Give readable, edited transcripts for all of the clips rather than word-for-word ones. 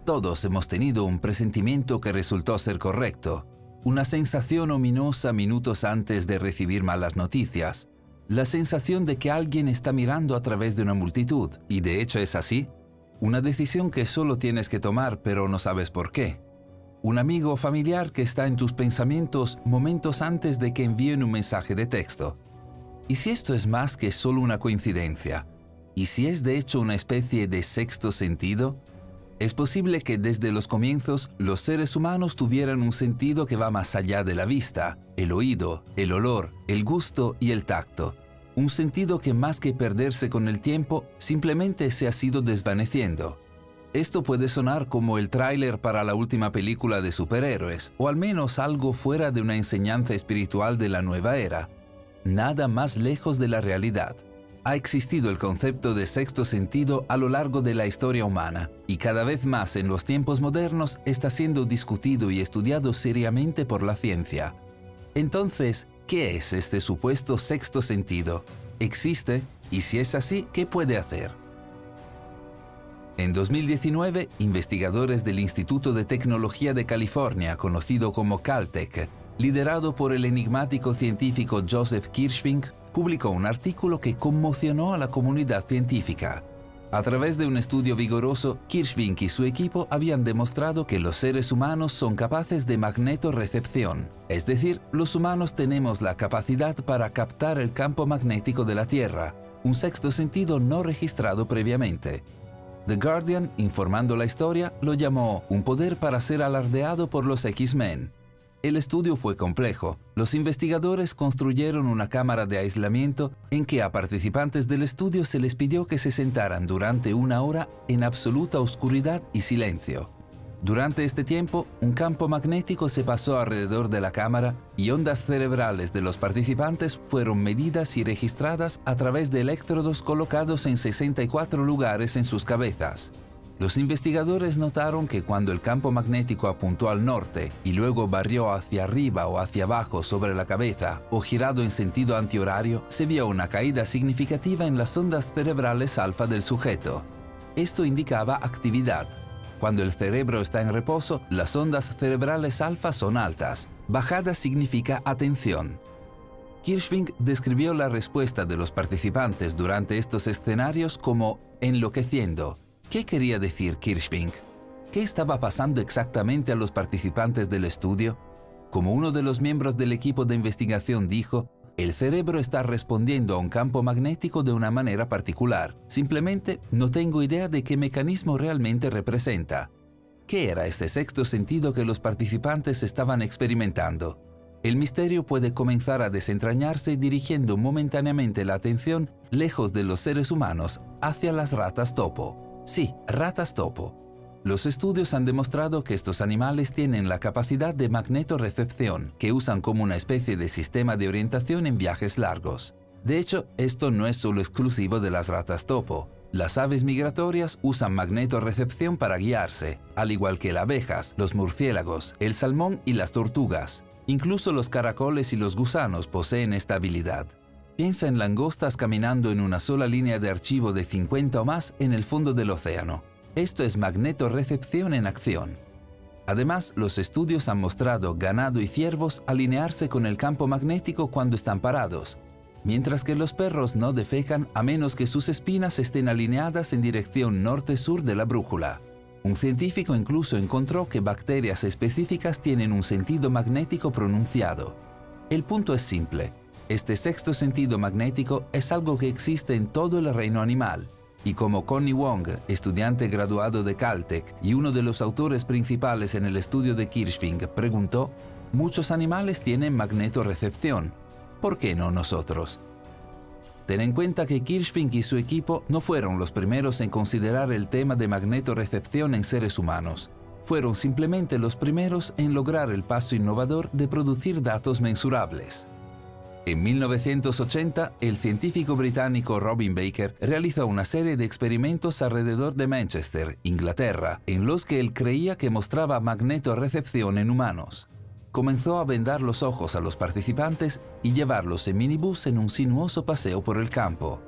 Todos hemos tenido un presentimiento que resultó ser correcto, una sensación ominosa minutos antes de recibir malas noticias, la sensación de que alguien está mirando a través de una multitud, y de hecho es así. Una decisión que solo tienes que tomar pero no sabes por qué. Un amigo o familiar que está en tus pensamientos momentos antes de que envíen un mensaje de texto. ¿Y si esto es más que solo una coincidencia? ¿Y si es de hecho una especie de sexto sentido? Es posible que desde los comienzos los seres humanos tuvieran un sentido que va más allá de la vista, el oído, el olor, el gusto y el tacto. Un sentido que más que perderse con el tiempo, simplemente se ha ido desvaneciendo. Esto puede sonar como el tráiler para la última película de superhéroes, o al menos algo fuera de una enseñanza espiritual de la nueva era. Nada más lejos de la realidad. Ha existido el concepto de sexto sentido a lo largo de la historia humana, y cada vez más en los tiempos modernos está siendo discutido y estudiado seriamente por la ciencia. Entonces, ¿qué es este supuesto sexto sentido? ¿Existe? Y si es así, ¿qué puede hacer? En 2019, investigadores del Instituto de Tecnología de California, conocido como Caltech, liderado por el enigmático científico Joseph Kirschvink, publicó un artículo que conmocionó a la comunidad científica. A través de un estudio vigoroso, Kirschvink y su equipo habían demostrado que los seres humanos son capaces de magnetorrecepción, es decir, los humanos tenemos la capacidad para captar el campo magnético de la Tierra, un sexto sentido no registrado previamente. The Guardian, informando la historia, lo llamó un poder para ser alardeado por los X-Men. El estudio fue complejo. Los investigadores construyeron una cámara de aislamiento en que a participantes del estudio se les pidió que se sentaran durante 1 hora en absoluta oscuridad y silencio. Durante este tiempo, un campo magnético se pasó alrededor de la cámara y ondas cerebrales de los participantes fueron medidas y registradas a través de electrodos colocados en 64 lugares en sus cabezas. Los investigadores notaron que cuando el campo magnético apuntó al norte y luego barrió hacia arriba o hacia abajo sobre la cabeza o girado en sentido antihorario, se vio una caída significativa en las ondas cerebrales alfa del sujeto. Esto indicaba actividad. Cuando el cerebro está en reposo, las ondas cerebrales alfa son altas. Bajada significa atención. Kirschvink describió la respuesta de los participantes durante estos escenarios como enloqueciendo. ¿Qué quería decir Kirschvink? ¿Qué estaba pasando exactamente a los participantes del estudio? Como uno de los miembros del equipo de investigación dijo, el cerebro está respondiendo a un campo magnético de una manera particular. Simplemente no tengo idea de qué mecanismo realmente representa. ¿Qué era este sexto sentido que los participantes estaban experimentando? El misterio puede comenzar a desentrañarse dirigiendo momentáneamente la atención lejos de los seres humanos hacia las ratas topo. Sí, ratas topo. Los estudios han demostrado que estos animales tienen la capacidad de magnetorrecepción, que usan como una especie de sistema de orientación en viajes largos. De hecho, esto no es solo exclusivo de las ratas topo. Las aves migratorias usan magnetorrecepción para guiarse, al igual que las abejas, los murciélagos, el salmón y las tortugas. Incluso los caracoles y los gusanos poseen esta habilidad. Piensa en langostas caminando en una sola línea de archivo de 50 o más en el fondo del océano. Esto es magnetorrecepción en acción. Además, los estudios han mostrado ganado y ciervos alinearse con el campo magnético cuando están parados, mientras que los perros no defecan a menos que sus espinas estén alineadas en dirección norte-sur de la brújula. Un científico incluso encontró que bacterias específicas tienen un sentido magnético pronunciado. El punto es simple. Este sexto sentido magnético es algo que existe en todo el reino animal, y como Connie Wong, estudiante graduado de Caltech y uno de los autores principales en el estudio de Kirschvink, preguntó, muchos animales tienen magnetorrecepción, ¿por qué no nosotros? Ten en cuenta que Kirschvink y su equipo no fueron los primeros en considerar el tema de magnetorrecepción en seres humanos. Fueron simplemente los primeros en lograr el paso innovador de producir datos mensurables. En 1980, el científico británico Robin Baker realizó una serie de experimentos alrededor de Manchester, Inglaterra, en los que él creía que mostraba magnetorrecepción en humanos. Comenzó a vendar los ojos a los participantes y llevarlos en minibús en un sinuoso paseo por el campo.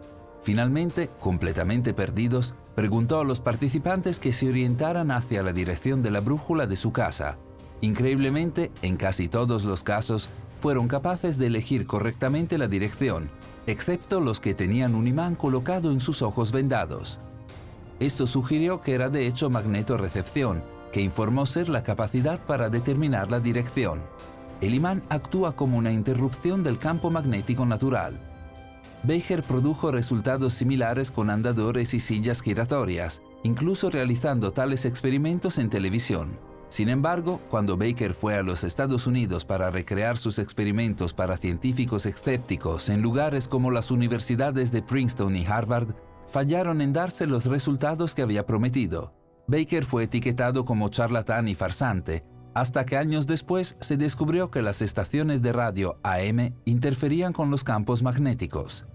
Finalmente, completamente perdidos, preguntó a los participantes que se orientaran hacia la dirección de la brújula de su casa. Increíblemente, en casi todos los casos, fueron capaces de elegir correctamente la dirección, excepto los que tenían un imán colocado en sus ojos vendados. Esto sugirió que era de hecho magnetorrecepción, que informó ser la capacidad para determinar la dirección. El imán actúa como una interrupción del campo magnético natural. Baker produjo resultados similares con andadores y sillas giratorias, incluso realizando tales experimentos en televisión. Sin embargo, cuando Baker fue a los Estados Unidos para recrear sus experimentos para científicos escépticos en lugares como las universidades de Princeton y Harvard, fallaron en darse los resultados que había prometido. Baker fue etiquetado como charlatán y farsante, hasta que años después se descubrió que las estaciones de radio AM interferían con los campos magnéticos.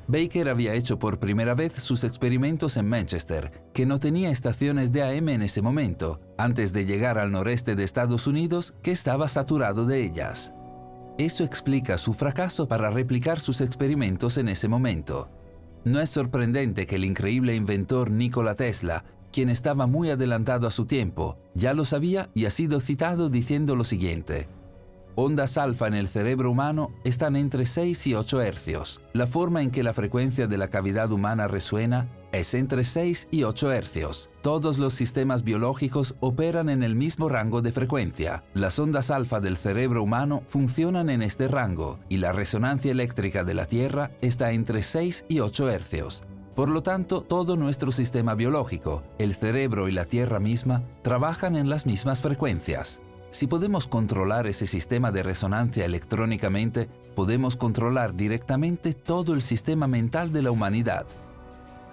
Baker había hecho por primera vez sus experimentos en Manchester, que no tenía estaciones de AM en ese momento, antes de llegar al noreste de Estados Unidos, que estaba saturado de ellas. Eso explica su fracaso para replicar sus experimentos en ese momento. No es sorprendente que el increíble inventor Nikola Tesla, quien estaba muy adelantado a su tiempo, ya lo sabía y ha sido citado diciendo lo siguiente: ondas alfa en el cerebro humano están entre 6 y 8 hercios. La forma en que la frecuencia de la cavidad humana resuena es entre 6 y 8 hercios. Todos los sistemas biológicos operan en el mismo rango de frecuencia. Las ondas alfa del cerebro humano funcionan en este rango y la resonancia eléctrica de la Tierra está entre 6 y 8 hercios. Por lo tanto, todo nuestro sistema biológico, el cerebro y la Tierra misma, trabajan en las mismas frecuencias. Si podemos controlar ese sistema de resonancia electrónicamente, podemos controlar directamente todo el sistema mental de la humanidad.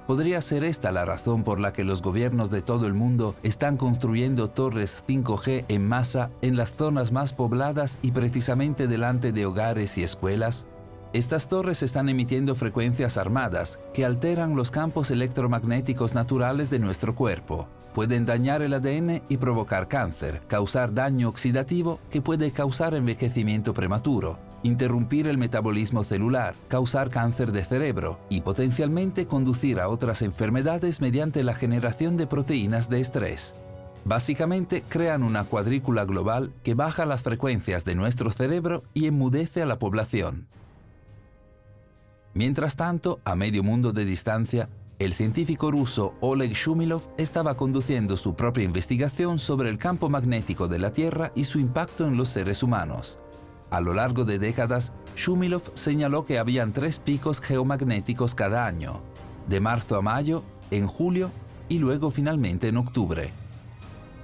¿Podría ser esta la razón por la que los gobiernos de todo el mundo están construyendo torres 5G en masa en las zonas más pobladas y precisamente delante de hogares y escuelas? Estas torres están emitiendo frecuencias armadas que alteran los campos electromagnéticos naturales de nuestro cuerpo. Pueden dañar el ADN y provocar cáncer, causar daño oxidativo que puede causar envejecimiento prematuro, interrumpir el metabolismo celular, causar cáncer de cerebro y potencialmente conducir a otras enfermedades mediante la generación de proteínas de estrés. Básicamente crean una cuadrícula global que baja las frecuencias de nuestro cerebro y enmudece a la población. Mientras tanto, a medio mundo de distancia, el científico ruso Oleg Shumilov estaba conduciendo su propia investigación sobre el campo magnético de la Tierra y su impacto en los seres humanos. A lo largo de décadas, Shumilov señaló que habían 3 picos geomagnéticos cada año, de marzo a mayo, en julio y luego finalmente en octubre.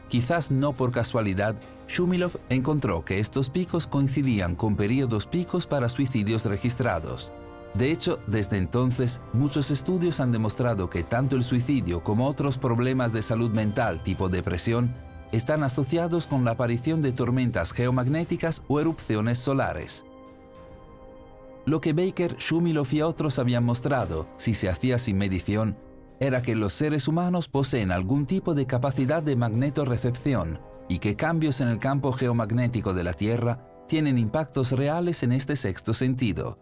Quizás no por casualidad, Shumilov encontró que estos picos coincidían con periodos picos para suicidios registrados. De hecho, desde entonces, muchos estudios han demostrado que tanto el suicidio como otros problemas de salud mental tipo depresión están asociados con la aparición de tormentas geomagnéticas o erupciones solares. Lo que Baker, Shumilov y otros habían mostrado, si se hacía sin medición, era que los seres humanos poseen algún tipo de capacidad de magnetorrecepción y que cambios en el campo geomagnético de la Tierra tienen impactos reales en este sexto sentido.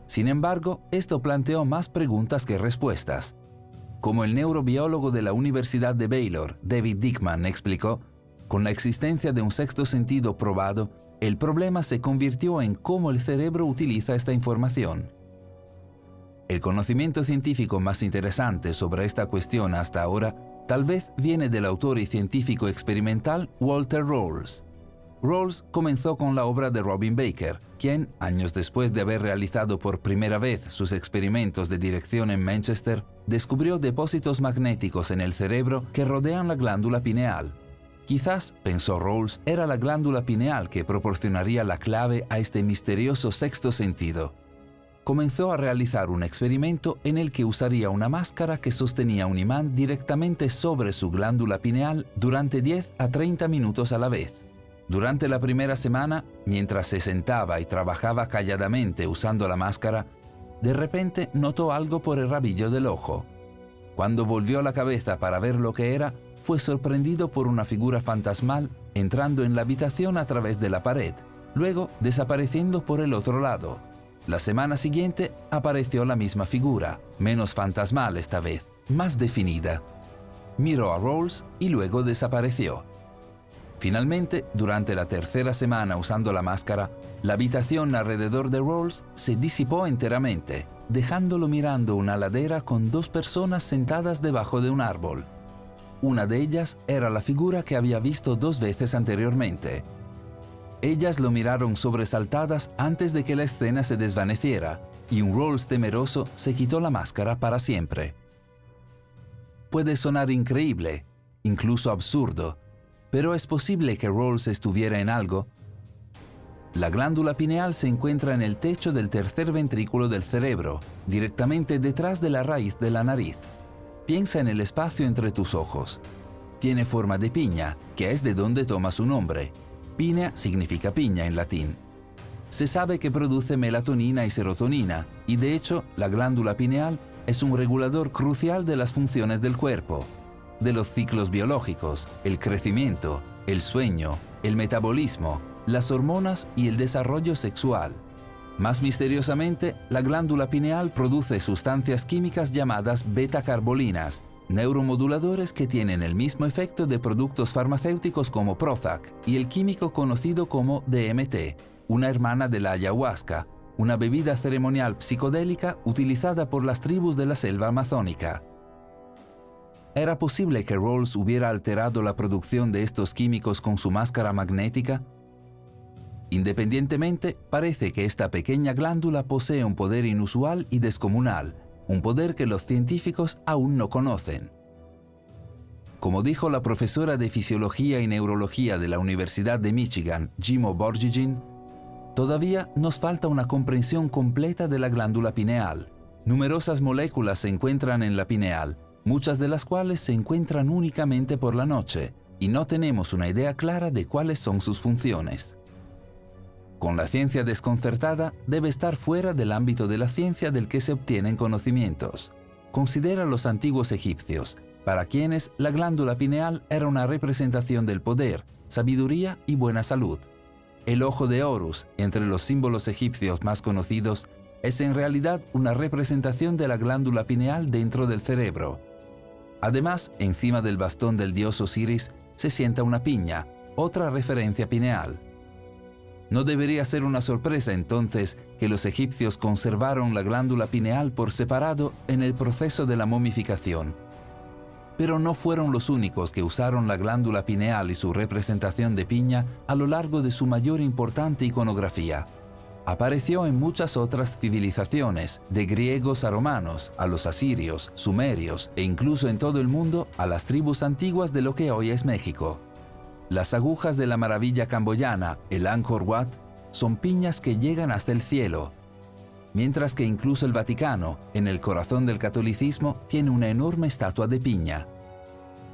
Sin embargo, esto planteó más preguntas que respuestas. Como el neurobiólogo de la Universidad de Baylor, David Dickman, explicó, con la existencia de un sexto sentido probado, el problema se convirtió en cómo el cerebro utiliza esta información. El conocimiento científico más interesante sobre esta cuestión hasta ahora tal vez viene del autor y científico experimental Walter Rawls. Rawls comenzó con la obra de Robin Baker, quien, años después de haber realizado por primera vez sus experimentos de dirección en Manchester, descubrió depósitos magnéticos en el cerebro que rodean la glándula pineal. Quizás, pensó Rawls, era la glándula pineal que proporcionaría la clave a este misterioso sexto sentido. Comenzó a realizar un experimento en el que usaría una máscara que sostenía un imán directamente sobre su glándula pineal durante 10 a 30 minutos a la vez. Durante la primera semana, mientras se sentaba y trabajaba calladamente usando la máscara, de repente notó algo por el rabillo del ojo. Cuando volvió la cabeza para ver lo que era, fue sorprendido por una figura fantasmal entrando en la habitación a través de la pared, luego desapareciendo por el otro lado. La semana siguiente apareció la misma figura, menos fantasmal esta vez, más definida. Miró a Rawls y luego desapareció. Finalmente, durante la tercera semana usando la máscara, la habitación alrededor de Rawls se disipó enteramente, dejándolo mirando una ladera con dos personas sentadas debajo de un árbol. Una de ellas era la figura que había visto 2 veces anteriormente. Ellas lo miraron sobresaltadas antes de que la escena se desvaneciera, y un Rawls temeroso se quitó la máscara para siempre. Puede sonar increíble, incluso absurdo, pero ¿es posible que Rawls estuviera en algo? La glándula pineal se encuentra en el techo del tercer ventrículo del cerebro, directamente detrás de la raíz de la nariz. Piensa en el espacio entre tus ojos. Tiene forma de piña, que es de donde toma su nombre. Pinea significa piña en latín. Se sabe que produce melatonina y serotonina, y de hecho, la glándula pineal es un regulador crucial de las funciones del cuerpo, de los ciclos biológicos, el crecimiento, el sueño, el metabolismo, las hormonas y el desarrollo sexual. Más misteriosamente, la glándula pineal produce sustancias químicas llamadas beta-carbolinas, neuromoduladores que tienen el mismo efecto de productos farmacéuticos como Prozac y el químico conocido como DMT, una hermana de la ayahuasca, una bebida ceremonial psicodélica utilizada por las tribus de la selva amazónica. ¿Era posible que Rawls hubiera alterado la producción de estos químicos con su máscara magnética? Independientemente, parece que esta pequeña glándula posee un poder inusual y descomunal, un poder que los científicos aún no conocen. Como dijo la profesora de Fisiología y Neurología de la Universidad de Michigan, Jimo Borgigin, todavía nos falta una comprensión completa de la glándula pineal. Numerosas moléculas se encuentran en la pineal, muchas de las cuales se encuentran únicamente por la noche, y no tenemos una idea clara de cuáles son sus funciones. Con la ciencia desconcertada, debe estar fuera del ámbito de la ciencia del que se obtienen conocimientos. Considera a los antiguos egipcios, para quienes la glándula pineal era una representación del poder, sabiduría y buena salud. El ojo de Horus, entre los símbolos egipcios más conocidos, es en realidad una representación de la glándula pineal dentro del cerebro. Además, encima del bastón del dios Osiris se sienta una piña, otra referencia pineal. No debería ser una sorpresa entonces que los egipcios conservaron la glándula pineal por separado en el proceso de la momificación. Pero no fueron los únicos que usaron la glándula pineal y su representación de piña a lo largo de su mayor importante iconografía. Apareció en muchas otras civilizaciones, de griegos a romanos, a los asirios, sumerios e incluso en todo el mundo a las tribus antiguas de lo que hoy es México. Las agujas de la maravilla camboyana, el Angkor Wat, son piñas que llegan hasta el cielo, mientras que incluso el Vaticano, en el corazón del catolicismo, tiene una enorme estatua de piña.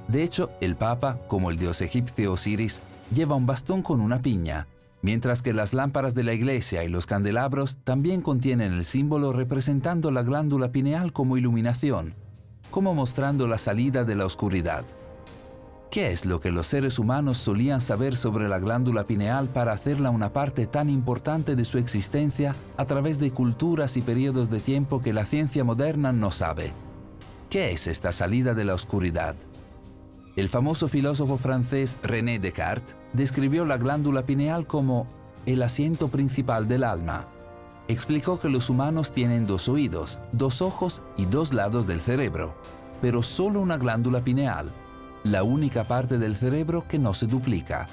De hecho, el Papa, como el dios egipcio Osiris, lleva un bastón con una piña, mientras que las lámparas de la iglesia y los candelabros también contienen el símbolo representando la glándula pineal como iluminación, como mostrando la salida de la oscuridad. ¿Qué es lo que los seres humanos solían saber sobre la glándula pineal para hacerla una parte tan importante de su existencia a través de culturas y periodos de tiempo que la ciencia moderna no sabe? ¿Qué es esta salida de la oscuridad? El famoso filósofo francés René Descartes describió la glándula pineal como el asiento principal del alma. Explicó que los humanos tienen 2 oídos, 2 ojos y 2 lados del cerebro, pero solo una glándula pineal, la única parte del cerebro que no se duplica.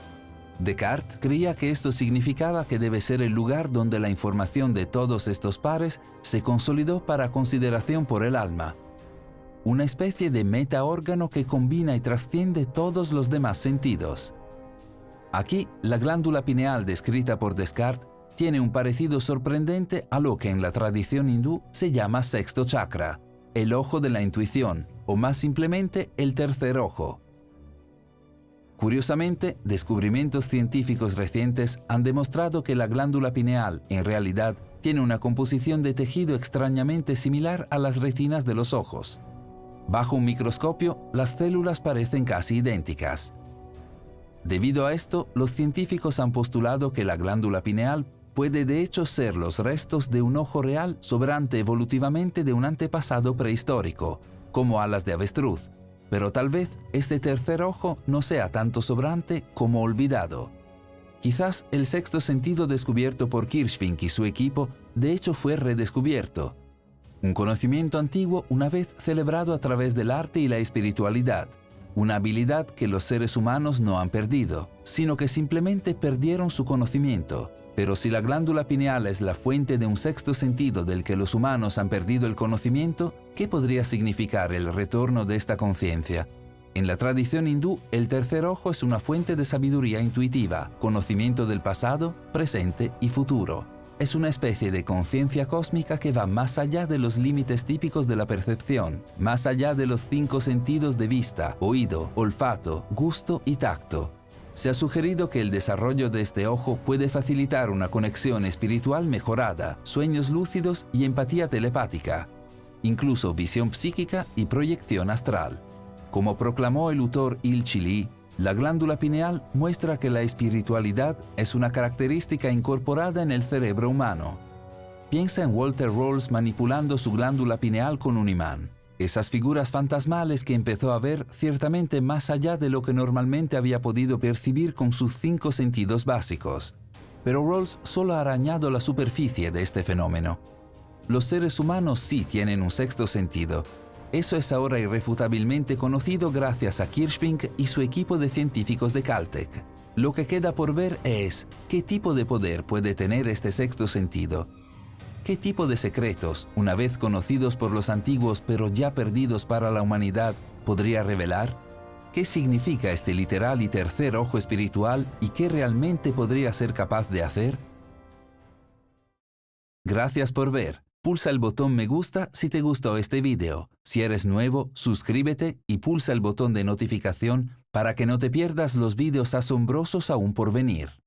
Descartes creía que esto significaba que debe ser el lugar donde la información de todos estos pares se consolidó para consideración por el alma, una especie de metaórgano que combina y trasciende todos los demás sentidos. Aquí, la glándula pineal descrita por Descartes tiene un parecido sorprendente a lo que en la tradición hindú se llama sexto chakra, el ojo de la intuición, o más simplemente el tercer ojo. Curiosamente, descubrimientos científicos recientes han demostrado que la glándula pineal, en realidad, tiene una composición de tejido extrañamente similar a las retinas de los ojos. Bajo un microscopio, las células parecen casi idénticas. Debido a esto, los científicos han postulado que la glándula pineal puede de hecho ser los restos de un ojo real sobrante evolutivamente de un antepasado prehistórico, como alas de avestruz, pero tal vez este tercer ojo no sea tanto sobrante como olvidado. Quizás el sexto sentido descubierto por Kirchfink y su equipo de hecho fue redescubierto. Un conocimiento antiguo una vez celebrado a través del arte y la espiritualidad, una habilidad que los seres humanos no han perdido, sino que simplemente perdieron su conocimiento. Pero si la glándula pineal es la fuente de un sexto sentido del que los humanos han perdido el conocimiento, ¿qué podría significar el retorno de esta conciencia? En la tradición hindú, el tercer ojo es una fuente de sabiduría intuitiva, conocimiento del pasado, presente y futuro. Es una especie de conciencia cósmica que va más allá de los límites típicos de la percepción, más allá de los 5 sentidos de vista, oído, olfato, gusto y tacto. Se ha sugerido que el desarrollo de este ojo puede facilitar una conexión espiritual mejorada, sueños lúcidos y empatía telepática, incluso visión psíquica y proyección astral. Como proclamó el autor Il-Chi Li, la glándula pineal muestra que la espiritualidad es una característica incorporada en el cerebro humano. Piensa en Walter Rawls manipulando su glándula pineal con un imán. Esas figuras fantasmales que empezó a ver ciertamente más allá de lo que normalmente había podido percibir con sus 5 sentidos básicos. Pero Rawls solo ha arañado la superficie de este fenómeno. Los seres humanos sí tienen un sexto sentido. Eso es ahora irrefutabilmente conocido gracias a Kirchfink y su equipo de científicos de Caltech. Lo que queda por ver es qué tipo de poder puede tener este sexto sentido. ¿Qué tipo de secretos, una vez conocidos por los antiguos pero ya perdidos para la humanidad, podría revelar? ¿Qué significa este literal y tercer ojo espiritual y qué realmente podría ser capaz de hacer? Gracias por ver. Pulsa el botón me gusta si te gustó este video. Si eres nuevo, suscríbete y pulsa el botón de notificación para que no te pierdas los videos asombrosos aún por venir.